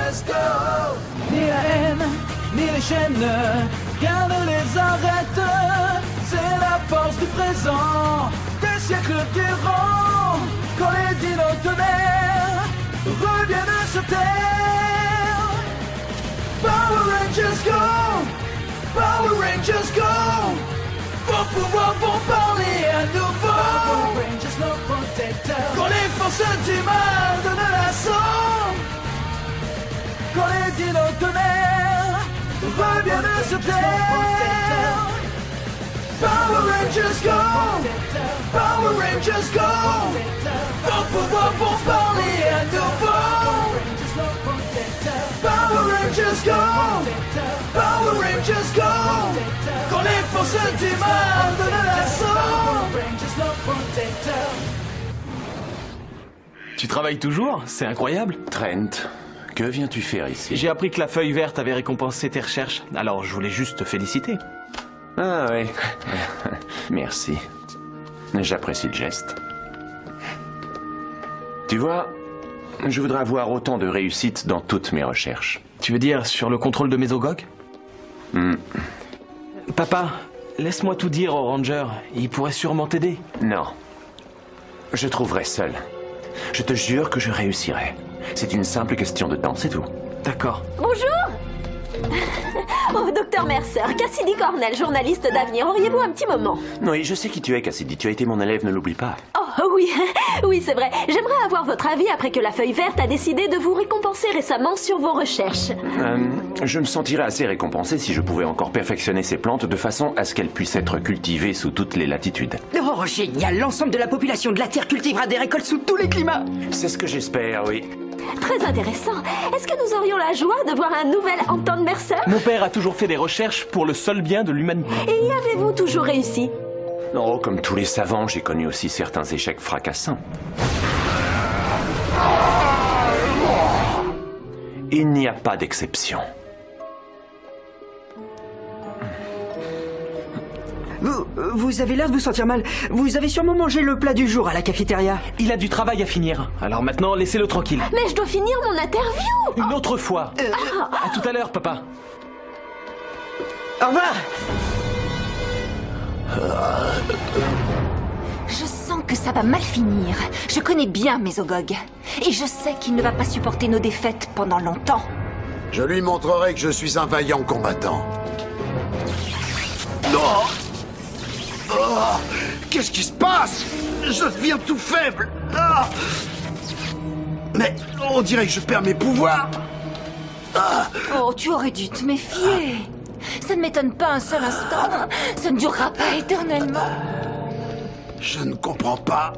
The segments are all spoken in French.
Rangers go. Ni la haine, ni les chaînes, rien ne les arrête. C'est la force du présent, des siècles durant. Quand les dinos tonnerres reviennent sur terre. Power Rangers go, Power Rangers go. Vos pouvoirs vont parler à nouveau. Power Rangers, nos protecteurs. Quand les forces du mal donnent l'assaut. Quand les dinos tonnerres reviennent sur terre. Power Rangers go, Power Rangers go. Vos pouvoirs vont parler à nouveau. Power Rangers go, Power Rangers go. Quand les forces du mal donnent l'assaut. Tu travailles toujours? C'est incroyable. Trent, que viens-tu faire ici? J'ai appris que la feuille verte avait récompensé tes recherches, alors je voulais juste te féliciter. Ah oui, merci. J'apprécie le geste. Tu vois, je voudrais avoir autant de réussite dans toutes mes recherches. Tu veux dire sur le contrôle de Mésogog? Papa, laisse-moi tout dire aux Rangers, ils pourraient sûrement t'aider. Non, je trouverai seul. Je te jure que je réussirai. C'est une simple question de temps, c'est tout. D'accord. Bonjour. Oh, docteur Mercer, Cassidy Cornell, journaliste d'avenir, auriez-vous un petit moment? Oui, je sais qui tu es, Cassidy. Tu as été mon élève, ne l'oublie pas. Oh oui, oui c'est vrai. J'aimerais avoir votre avis après que la feuille verte a décidé de vous récompenser récemment sur vos recherches. Je me sentirais assez récompensé si je pouvais encore perfectionner ces plantes de façon à ce qu'elles puissent être cultivées sous toutes les latitudes. Oh, génial! L'ensemble de la population de la Terre cultivera des récoltes sous tous les climats! C'est ce que j'espère, oui. Très intéressant. Est-ce que nous aurions la joie de voir un nouvel Anton Mercer? Mon père a toujours fait des recherches pour le seul bien de l'humanité. Et y avez-vous toujours réussi? Oh, comme tous les savants, j'ai connu aussi certains échecs fracassants. Il n'y a pas d'exception. Vous avez l'air de vous sentir mal. Vous avez sûrement mangé le plat du jour à la cafétéria. Il a du travail à finir. Alors maintenant, laissez-le tranquille. Mais je dois finir mon interview. Une autre fois. À tout à l'heure, papa. Au revoir. Je sens que ça va mal finir. Je connais bien Mésogog. Et je sais qu'il ne va pas supporter nos défaites pendant longtemps. Je lui montrerai que je suis un vaillant combattant. Non. Oh, qu'est-ce qui se passe? Je deviens tout faible. Ah. Mais on dirait que je perds mes pouvoirs. Ah. Oh, tu aurais dû te méfier. Ça ne m'étonne pas un seul instant. Ça ne durera pas éternellement. Je ne comprends pas.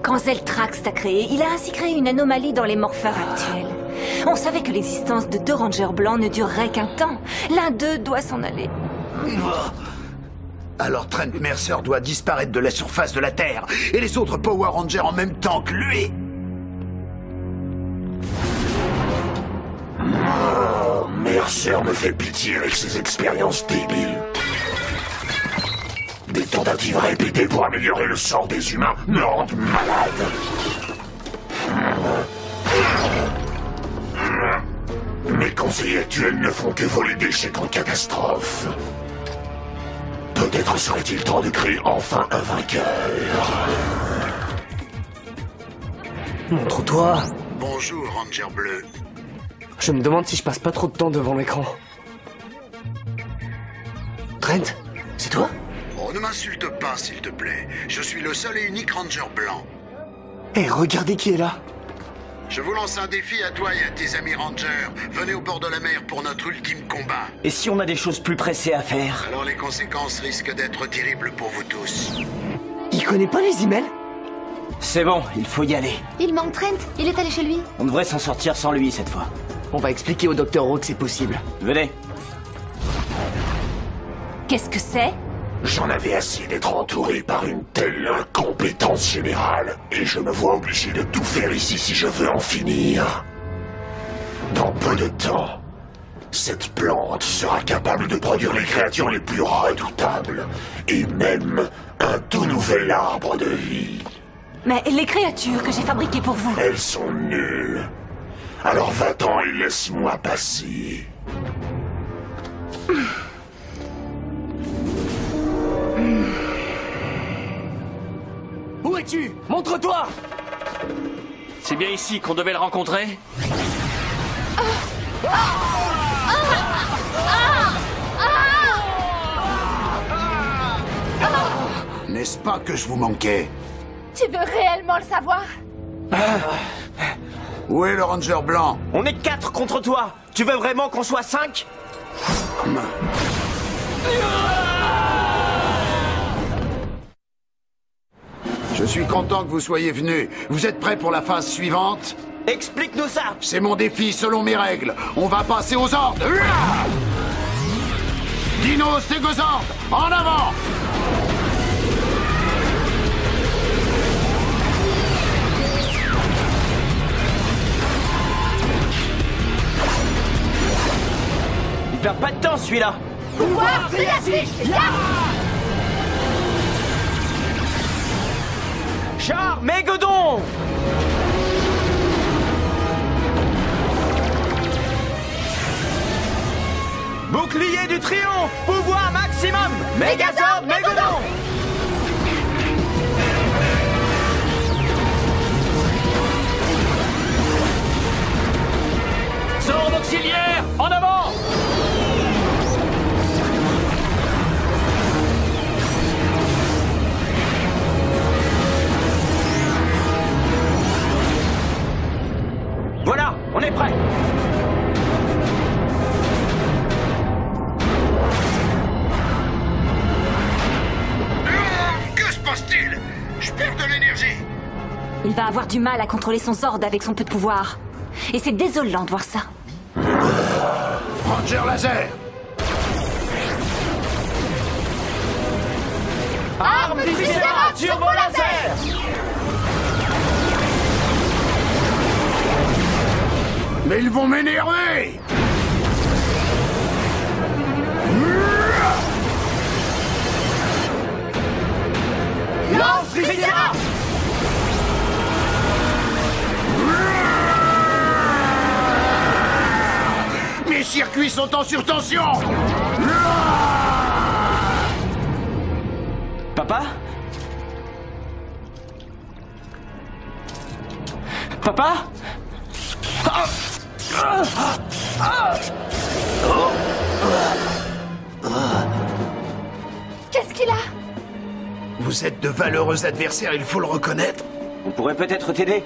Quand Zeltrax t'a créé, il a ainsi créé une anomalie dans les morpheurs actuels. On savait que l'existence de 2 rangers blancs ne durerait qu'un temps. L'un d'eux doit s'en aller. Alors Trent Mercer doit disparaître de la surface de la Terre, et les autres Power Rangers en même temps que lui. Oh, Mercer me fait pitié avec ses expériences débiles. Des tentatives répétées pour améliorer le sort des humains me rendent malade. Mes conseillers actuels ne font que voler d'échec en catastrophe. Peut-être serait-il temps de créer enfin un vainqueur. Montre-toi. Bonjour, Ranger Bleu. Je me demande si je passe pas trop de temps devant l'écran. Trent, c'est toi? Oh, ne m'insulte pas, s'il te plaît. Je suis le seul et unique Ranger blanc. Eh, regardez qui est là. Je vous lance un défi à toi et à tes amis Rangers. Venez au bord de la mer pour notre ultime combat. Et si on a des choses plus pressées à faire? Alors les conséquences risquent d'être terribles pour vous tous. Il connaît pas les emails? C'est bon, il faut y aller. Il manque Trent, il est allé chez lui. On devrait s'en sortir sans lui cette fois. On va expliquer au Dr. Rowe que c'est possible. Venez. Qu'est-ce que c'est? J'en avais assez d'être entouré par une telle incompétence générale, et je me vois obligé de tout faire ici si je veux en finir. Dans peu de temps, cette plante sera capable de produire les créatures les plus redoutables, et même un tout nouvel arbre de vie. Mais les créatures que j'ai fabriquées pour vous... Elles sont nulles. Alors va-t'en et laisse-moi passer. Où es-tu? Montre-toi! C'est bien ici qu'on devait le rencontrer? N'est-ce pas que je vous manquais? Tu veux réellement le savoir? Où est le Ranger blanc? On est 4 contre toi. Tu veux vraiment qu'on soit 5? Je suis content que vous soyez venus. Vous êtes prêts pour la phase suivante? Explique-nous ça. C'est mon défi selon mes règles. On va passer aux ordres. Dino Stégozord, en avant! Il perd pas de temps celui-là. Pouvoir triassique, Char Mégodon. Bouclier du triomphe. Pouvoir maximum. Mégazord Mégodon. Zord auxiliaire, en avant! Voilà, on est prêt. Que se passe-t-il? Je perds de l'énergie. Il va avoir du mal à contrôler son Zord avec son peu de pouvoir. Et c'est désolant de voir ça. Ranger laser. Arme du Viscera Turbo Laser! Mais ils vont m'énerver! Lance du Viscera! Mes circuits sont en surtension! Papa? Papa? Qu'est-ce qu'il a? Vous êtes de valeureux adversaires, il faut le reconnaître. On pourrait peut-être t'aider.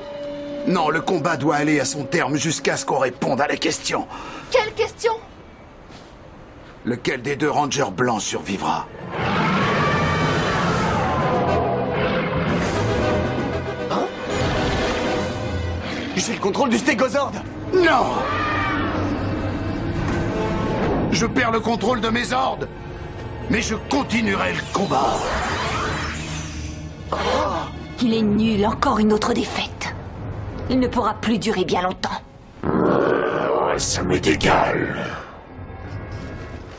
Non, le combat doit aller à son terme jusqu'à ce qu'on réponde à la question. Quelle question? Lequel des deux Rangers blancs survivra? J'ai le contrôle du Stégozord. Non! Je perds le contrôle de mes ordres, mais je continuerai le combat. Il est nul, encore une autre défaite. Il ne pourra plus durer bien longtemps. Ça m'est égal.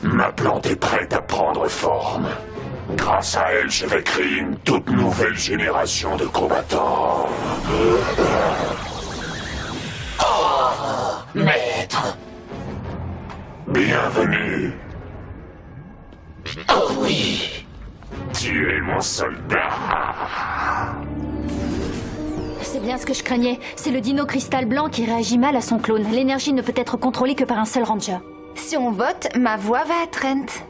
Ma plante est prête à prendre forme. Grâce à elle, je vais créer une toute nouvelle génération de combattants. Maître. Bienvenue. Oh oui. Tu es mon soldat. C'est bien ce que je craignais. C'est le dino cristal blanc qui réagit mal à son clone. L'énergie ne peut être contrôlée que par un seul ranger. Si on vote, ma voix va à Trent.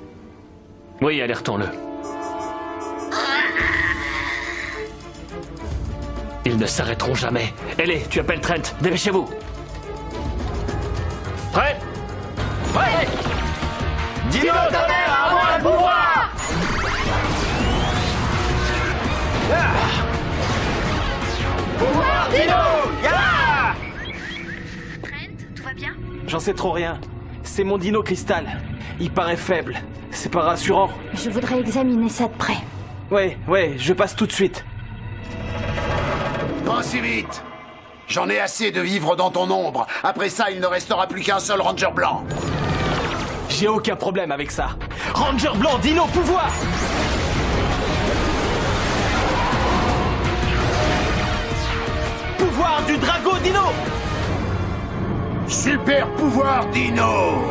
Oui, alertons-le. Ils ne s'arrêteront jamais. Ellie, tu appelles Trent. Dépêchez-vous. Prêt? Prêt! Dino tonnerre à moi le pouvoir! Pouvoir Dino! Trent, tout va bien? J'en sais trop rien. C'est mon dino cristal. Il paraît faible. C'est pas rassurant. Je voudrais examiner ça de près. Ouais, je passe tout de suite. Pas si vite! J'en ai assez de vivre dans ton ombre. Après ça, il ne restera plus qu'un seul Ranger blanc. J'ai aucun problème avec ça. Ranger blanc, dino pouvoir! Pouvoir du Drago Dino! super pouvoir dino.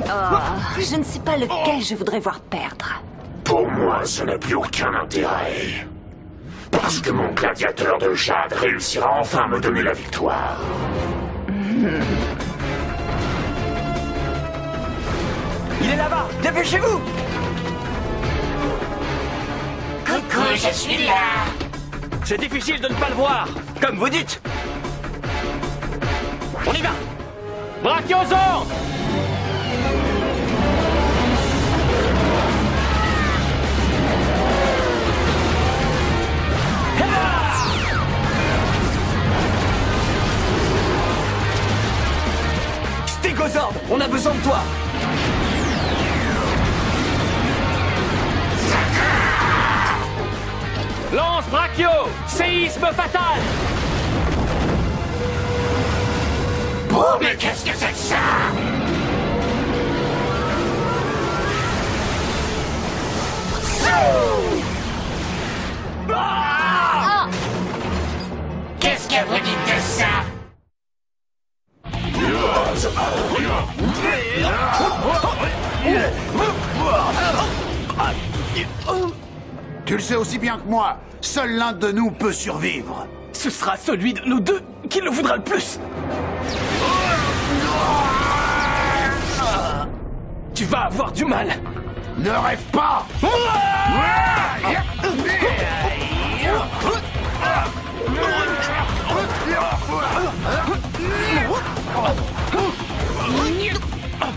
Oh, je ne sais pas lequel je voudrais voir perdre. Pour moi, ça n'a plus aucun intérêt. Parce que mon gladiateur de jade réussira enfin à me donner la victoire. Il est là-bas. Dépêchez-vous. Coucou, je suis là. C'est difficile de ne pas le voir, comme vous dites. On y va. Brachiosaure. Stégosaure, on a besoin de toi. Lance Brachio, séisme fatal. Oh, mais qu'est-ce que c'est que ça? Ah! Qu'est-ce que vous dites de ça? Tu le sais aussi bien que moi, seul l'un de nous peut survivre. Ce sera celui de nous deux qui le voudra le plus. Tu vas avoir du mal. Ne rêve pas.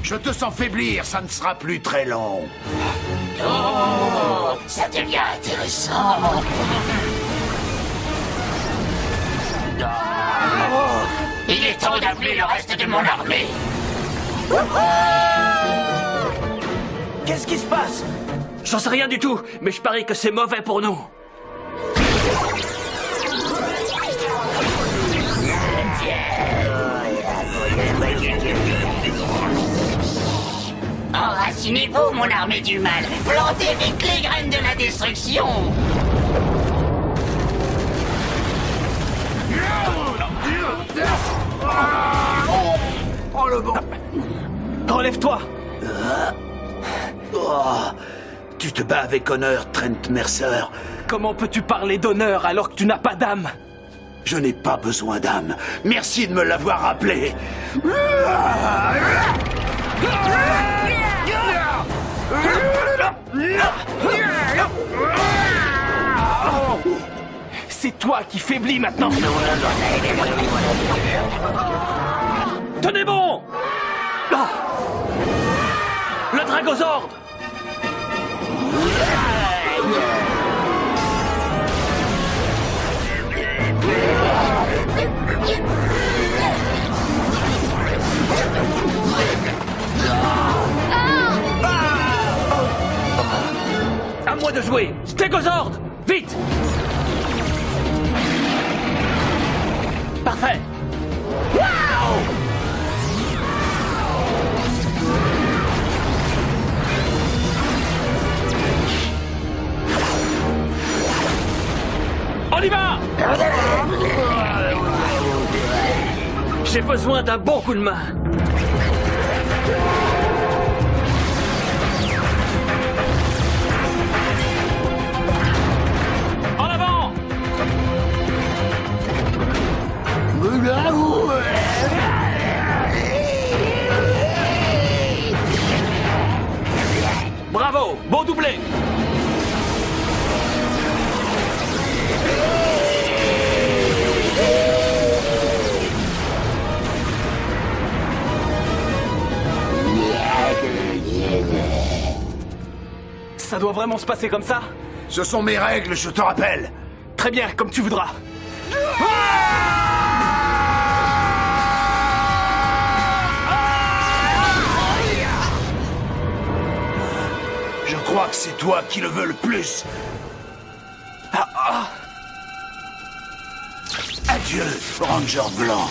Je te sens faiblir, ça ne sera plus très long. Oh, ça devient intéressant. Il est temps d'appeler le reste de mon armée. Qu'est-ce qui se passe? J'en sais rien du tout, mais je parie que c'est mauvais pour nous. Enracinez-vous, mon armée du mal. Plantez vite les graines de la destruction. Oh le bon. Relève-toi. Tu te bats avec honneur, Trent Mercer. Comment peux-tu parler d'honneur alors que tu n'as pas d'âme? Je n'ai pas besoin d'âme. Merci de me l'avoir rappelé. C'est toi qui faiblis maintenant. Tenez bon. Le Dragosaure. À moi de jouer. Stégosaure, vite. Parfait. On y va. J'ai besoin d'un bon coup de main. En avant. Bravo, beau doublé. Ça doit vraiment se passer comme ça? Ce sont mes règles, je te rappelle. Très bien, comme tu voudras. Je crois que c'est toi qui le veux le plus. Adieu, Ranger Blanc.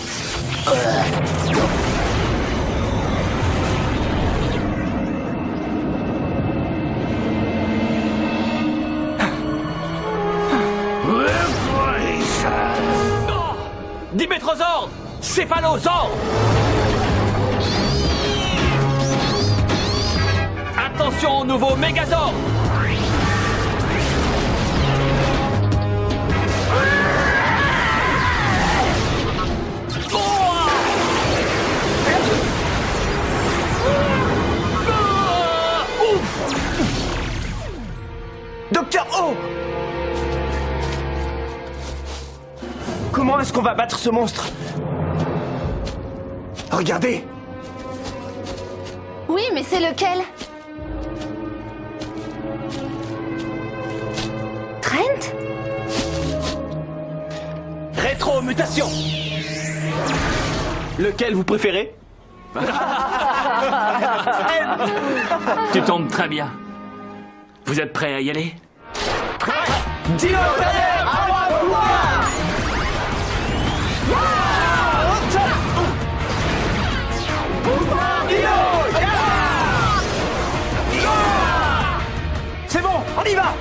Céphalosaure! Attention au nouveau Mégazord! Docteur O! Comment est-ce qu'on va battre ce monstre? Regardez! Oui, mais c'est lequel? Trent? Rétro-mutation! Lequel vous préférez? Tu tombes très bien. Vous êtes prêts à y aller? Prêt! Dino Tonnerre, à moi de pouvoir! C'est bon, on y va!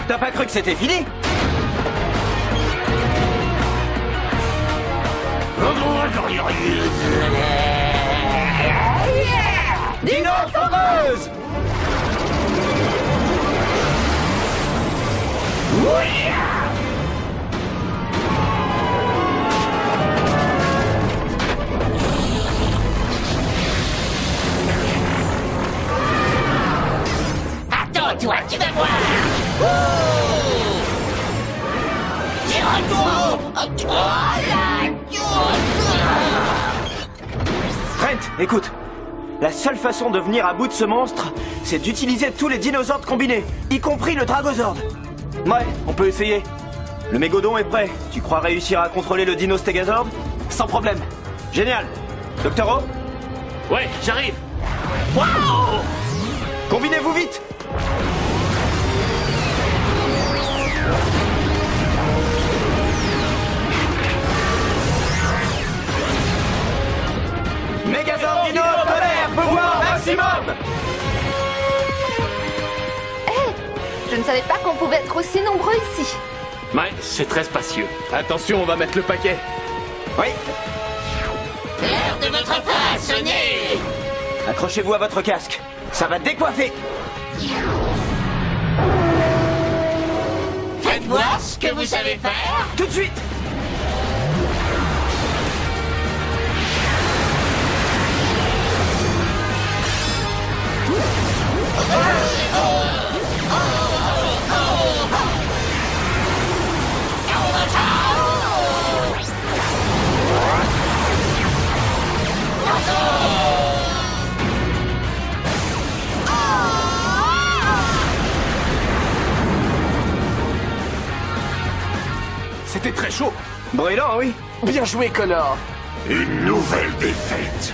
T'as pas cru que c'était fini? Dino foreuse! Attends, toi, tu vas voir. J'ai retour. Oh là! Trent, écoute. La seule façon de venir à bout de ce monstre, c'est d'utiliser tous les dinosaures combinés, y compris le Dragozord. Ouais, on peut essayer. Le mégodon est prêt. Tu crois réussir à contrôler le dino Stegazord? Sans problème. Génial. Docteur O? Ouais, j'arrive. Wow! Combinez-vous vite! Mégazord Dino Tonnerre, pouvoir maximum! Je ne savais pas qu'on pouvait être aussi nombreux ici. Ouais, c'est très spacieux. Attention, on va mettre le paquet. Oui. L'heure de votre fin a sonné. Accrochez-vous à votre casque. Ça va décoiffer. Faites voir ce que vous savez faire. Tout de suite. C'était très chaud. Brûlant, oui. Bien joué, Connor. Une nouvelle défaite.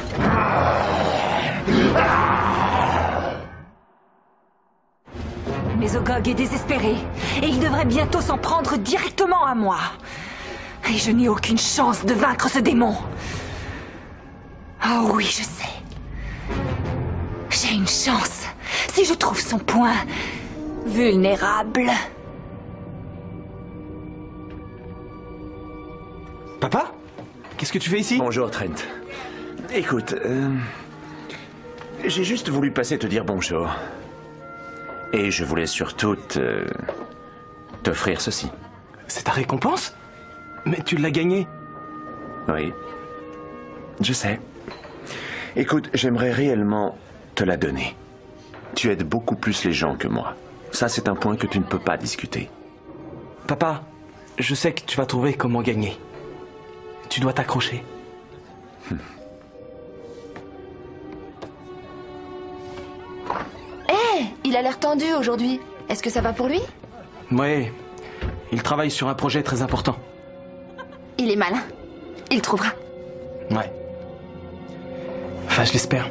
Mesogog est désespéré, et il devrait bientôt s'en prendre directement à moi. Et je n'ai aucune chance de vaincre ce démon. Oh oui, je sais. J'ai une chance, si je trouve son point vulnérable. Papa? Qu'est-ce que tu fais ici? Bonjour, Trent. Écoute, j'ai juste voulu passer te dire bonjour. Et je voulais surtout t'offrir ceci. C'est ta récompense? Mais tu l'as gagné. Oui. Je sais. Écoute, j'aimerais réellement te la donner. Tu aides beaucoup plus les gens que moi. Ça, c'est un point que tu ne peux pas discuter. Papa, je sais que tu vas trouver comment gagner. Tu dois t'accrocher. Il a l'air tendu aujourd'hui. Est-ce que ça va pour lui? Ouais, il travaille sur un projet très important. Il est malin. Il trouvera. Ouais. Enfin, je l'espère.